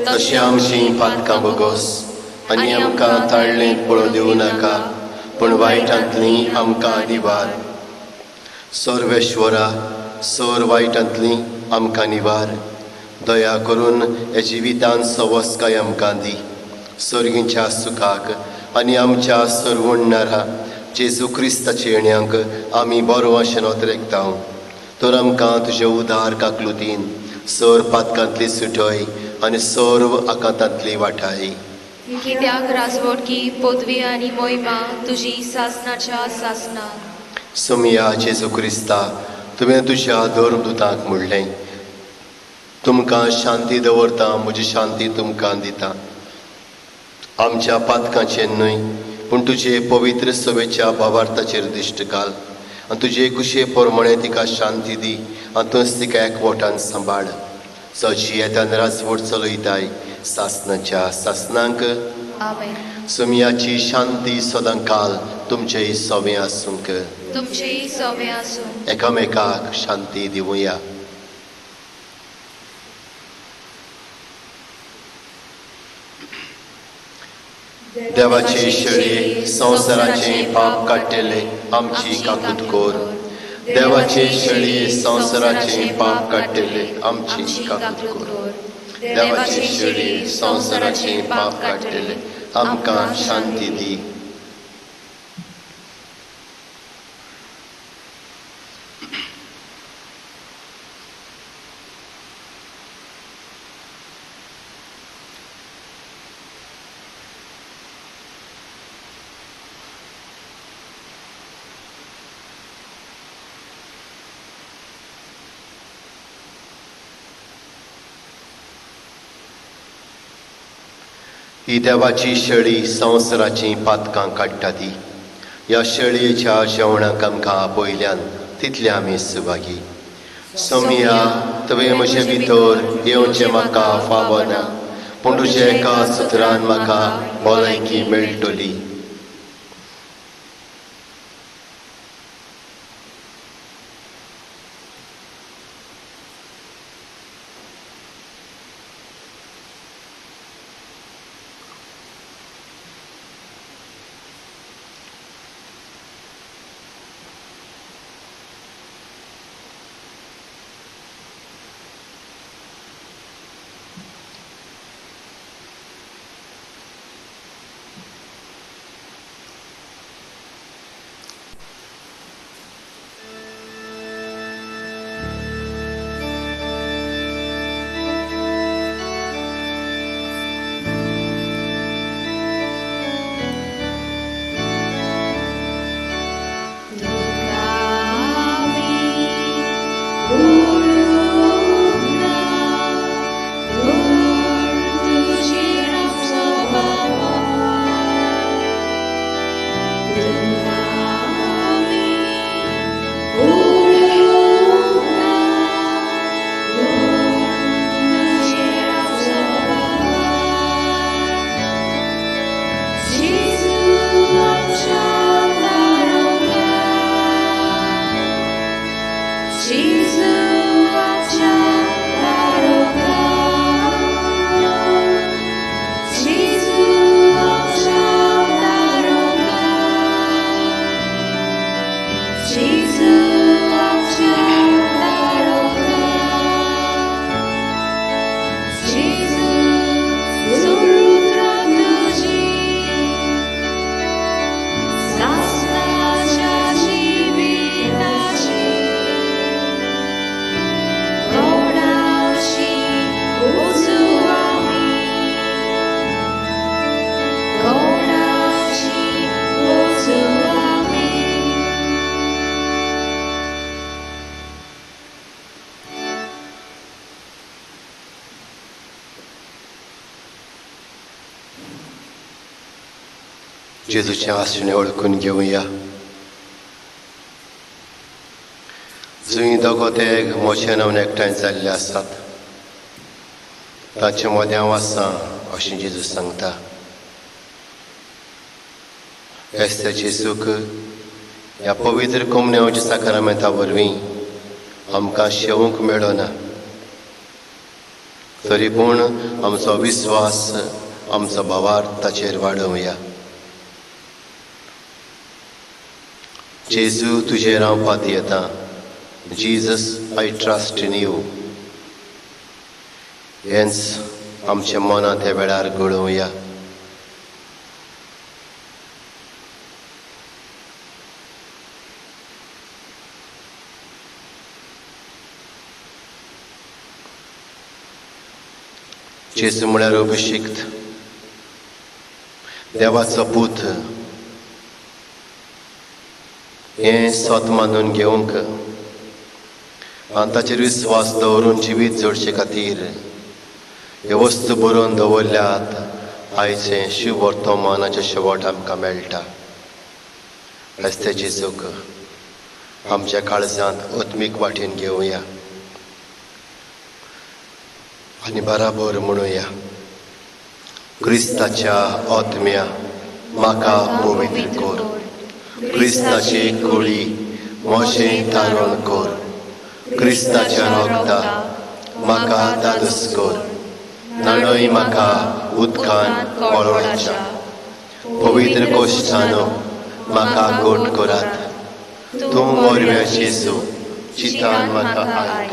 तशें आमचीं पातकां बगोस आनी आमकां ताळ्ळेंत पळोव दिवं नाका पूण वायटांतलीं आमकां निवार. सर्वेश्वरा, सर वायटांतलीं आमकां निवार. दया करून हे जिवितांत सवस्काय आमकां दी. सर्गींच्या सुखाक आनी आमच्या सर्वण्णारा जेजू क्रिस्ताचे येण्याक आमी बरो आशेन ओतरेकतांव. तर आमकां तुजे उदार काकलुतीन सर पातकांतली सुटय आनी सर्व आकांतांतली वाटाय. कित्याक राजवटकी पदवी आनी मोहिमा तुजी सासणाच्या सासना. सुमिया जेजू क्रिस्ता, तुवें तुज्या धर्मदुतांक म्हणलें तुमकां शांती दवरता, म्हजी शांती तुमकां दिता. आमच्या पातकांचेर न्हय पूण तुजे पवित्र सवेच्या भावार्थाचेर दिश्ट घाल आनी तुजे कुशे प्रमाणे तिका शांती दी आनी तूंच तिका एकवटान सांबाळ. सची येतान राजवट चलयताय सासणाच्या सासनांक. आमेन. सुमियाची शांती सदां काल तुमचेय सवें आसूंक. तुमचेय सवें आसूं. एकामेकाक शांती दिवया. देवाचे शेळये संवसाराचें पाप काडटेले आमची काकूत कोर. देवाचे शेळये संवसाराचें पाप काडटेले आमची काकूत कोर. देवाचे शेळये संवसाराचें पाप काडटेले आमकां शांती दी. ही देवाची शेळी संवसाराची पातकां काडटा ती. ह्या शेळयेच्या जेवणाक आमकां आपयल्यान तितले आमी सुभागी. सोमिया, तुवें म्हजे भितर येवचें म्हाका फावना, पूण तुज्या एका सुत्रान म्हाका भलायकी मेळटली. जेजूचे आसणे ओळखून घेवया. जुंय दोगो तेग मोचे नांवन एकठांय जाल्ले आसात, तांचे मदें हांव आसां अशें जेजू सांगता. एस्ते जेजूक ह्या पवित्र कोमनेवच्या साक्रामेंता वरवीं आमकां शेवूंक मेळना, तरी पूण आमचो विस्वास आमचो भावार्थ ताचेर वाडोवया. जेजू, तुजेर हांव पातयेतां. Jesus, I trust in you. हेंच आमच्या मनांत ह्या वेळार घडोवया. जेजू म्हळ्यार अभिषिक्त, देवाचो पूत. हें स्वत मानून घेवंक आनी ताचेर विस्वास दवरून जिवीत जोडचे खातीर ह्यो वस्तू बरोवन दवरल्यात आयचें शुभ वर्तमानाचें शेवट आमकां मेळटा. आयज जेजूक आमच्या काळजांत आत्मीक वाटेन घेवया आनी बराबर म्हणुया. क्रिस्ताच्या आत्म्या म्हाका पवित्र कर. क्रिस्ताची कुळी मोशें तारण कर. क्रिस्ताच्या रोगता म्हाका दादोस कर. नडय म्हाका उदकान पळोवच्या. पवित्र कोश्टानो म्हाका गोट करात. तूं मोरव्या जेजू चितान म्हाका आयक.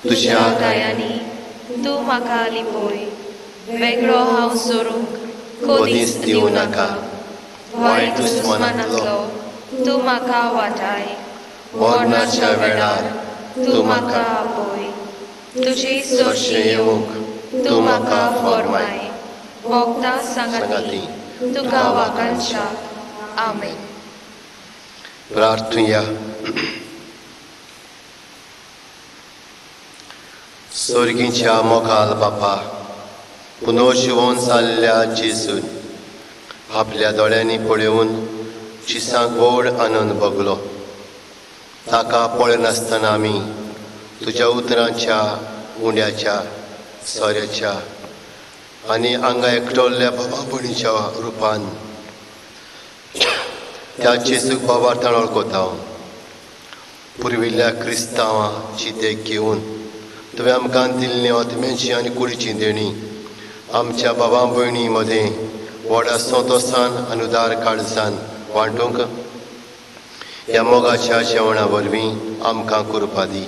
तुज्या गायांनी तूं म्हाका लिपोय. वेगळो हांव सोडूंक कधीच दिवं नाका. वायट दुस्मानांतलो तूं म्हाका वाटाय. मरणाच्या वेळार तूं म्हाका आपय. तुजे सोडशें येवंक तूं म्हाका फरमाय. भोगता सांगाती तुका वाकांच्या. आमेन. प्रार्थुया. स्वर्गीच्या मोगाल बापा, पुनोशिवोन जाल्ल्या जेजून आपल्या दोळ्यांनी पळयोवन चिसांक व्हड आनंद भोगलो. ताका पळयनासतना आमी तुज्या उतरांच्या, उंड्याच्या, सोऱ्याच्या आनी आंगा एकटोल्ल्या बाबा भयणीच्या रुपान त्या जेजूक बाबार्थान वळखता हांव. पुर्विल्ल्या क्रिस्तांवाची देख घेवन तुवें आमकां दिल्ली आत्म्याची आनी कुडीची देणी आमच्या बाबा भयणी मदें व्हडा संतोसान आनी उदार काळजान वांटूंक ह्या मोगाच्या जेवणा वरवीं आमकां करपा दी.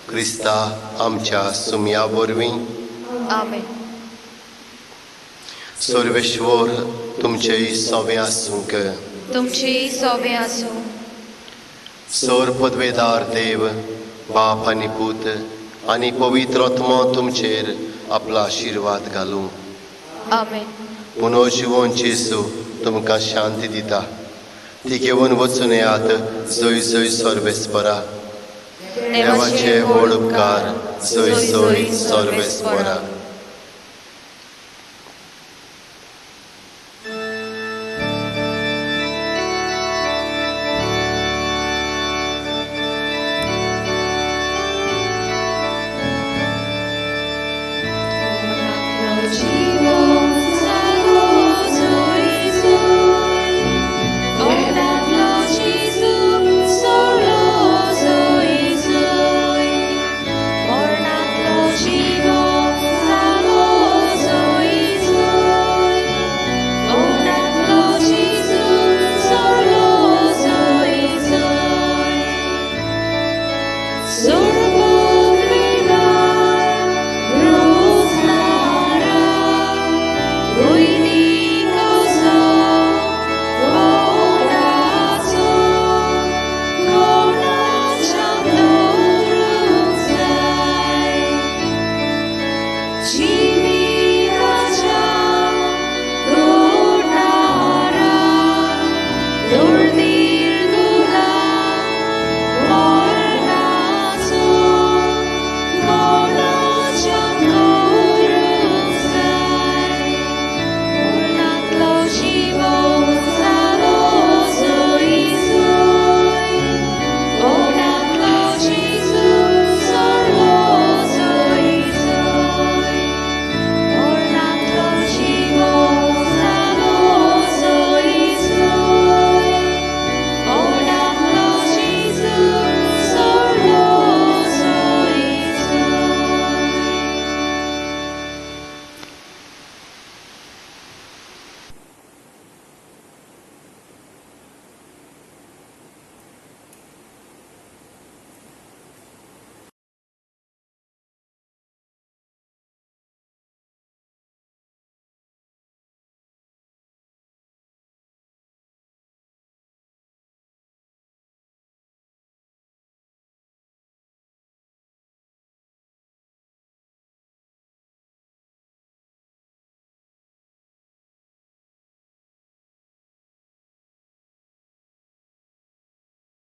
क्रिस्ता आमच्या सुमया वरवीं. आमेन. सर्वेश्वर तुमचेय सोबे आसूंक. तुमचेय सोबे आसूं. सर पदवेदार देव, बाप आनी पूत आनी पवित्र आत्मा तुमचेर आपलो आशिर्वाद घालूं. आमेन. पुनोजिवोन जेजू तुमकां शांती दिता. ती घेवन वचून येयात. जय जय सर्वेस्परा. देवाचे व्हड उपकार. जय जय सर्वेस्परा. Zor